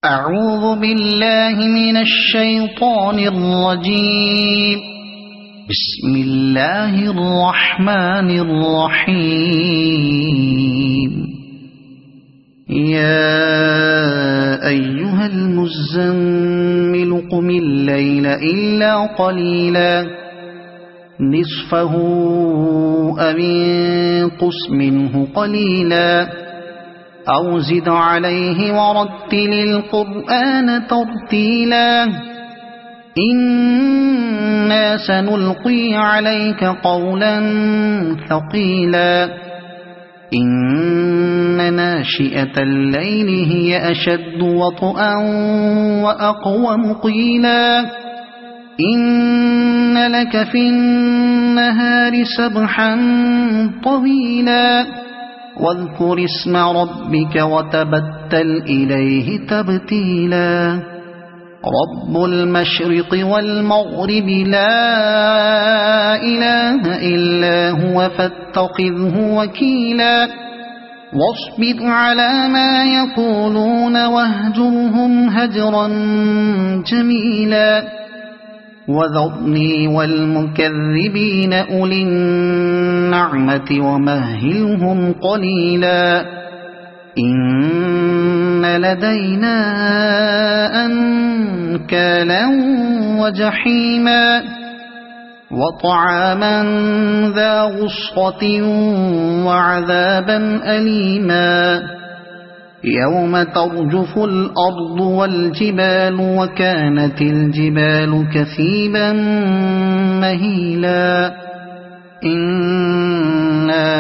أعوذ بالله من الشيطان الرجيم. بسم الله الرحمن الرحيم. يا أيها المزمل قم الليل إلا قليلا نصفه أو انقص منه قليلا أو زد عليه ورتل القرآن ترتيلا إنا سنلقي عليك قولا ثقيلا إن ناشئة الليل هي أشد وطئا وأقوم قيلا إن لك في النهار سبحا طويلا واذكر اسم ربك وتبتل إليه تبتيلا رب المشرق والمغرب لا إله إلا هو فاتخذه وكيلا واصبر على ما يقولون واهجرهم هجرا جميلا وذرني والمكذبين أولي النعمة ومهلهم قليلا إن لدينا أنكالا وجحيما وطعاما ذا غصة وعذابا أليما يوم ترجف الأرض والجبال وكانت الجبال كثيبا مهيلا إنا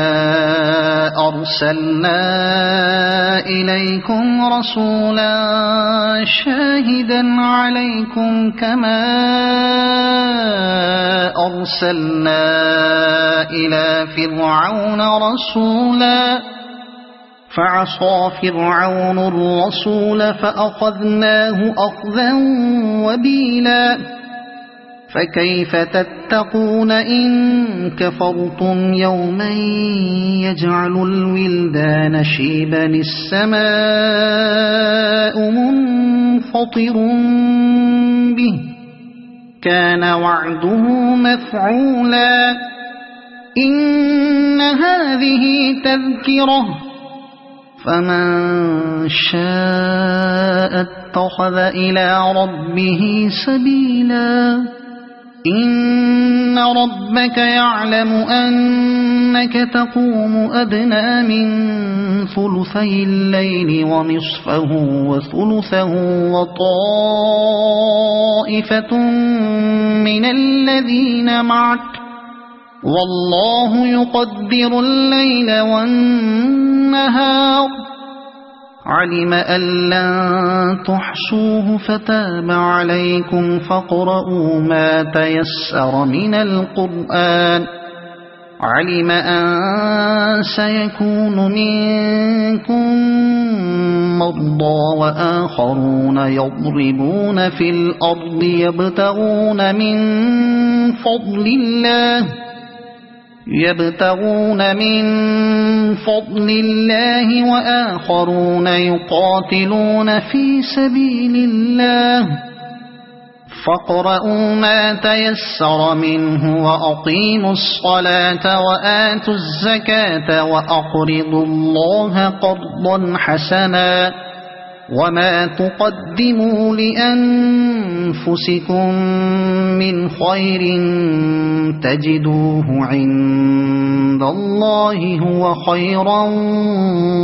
أرسلنا إليكم رسولا شاهدا عليكم كما أرسلنا إلى فرعون رسولا فعصى فرعون الرسول فأخذناه أخذا وبيلا فكيف تتقون إن كفرتم يوما يجعل الولدان شيبا السماء منفطر به كان وعده مفعولا إن هذه تذكرة فمن شاء اتخذ إلى ربه سبيلا إن ربك يعلم أنك تقوم أدنى من ثلثي الليل ونصفه وثلثه وطائفة من الذين معك والله يقدر الليل والنهار علم أن لن تحصوه فتاب عليكم فاقرؤوا ما تيسر من القرآن علم أن سيكون منكم مرضى وآخرون يضربون في الأرض يبتغون من فضل الله وآخرون يقاتلون في سبيل الله فاقرؤوا ما تيسر منه وأقيموا الصلاة وآتوا الزكاة وأقرضوا الله قرضا حسنا وما تقدموا لأنفسكم من خير تجدوه عند الله هو خيرا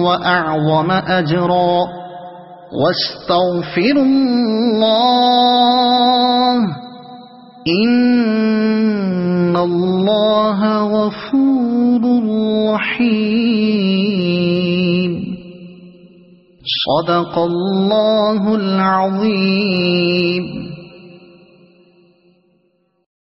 وأعظم أجرا واستغفروا الله إن الله غفور رحيم صدق الله العظيم.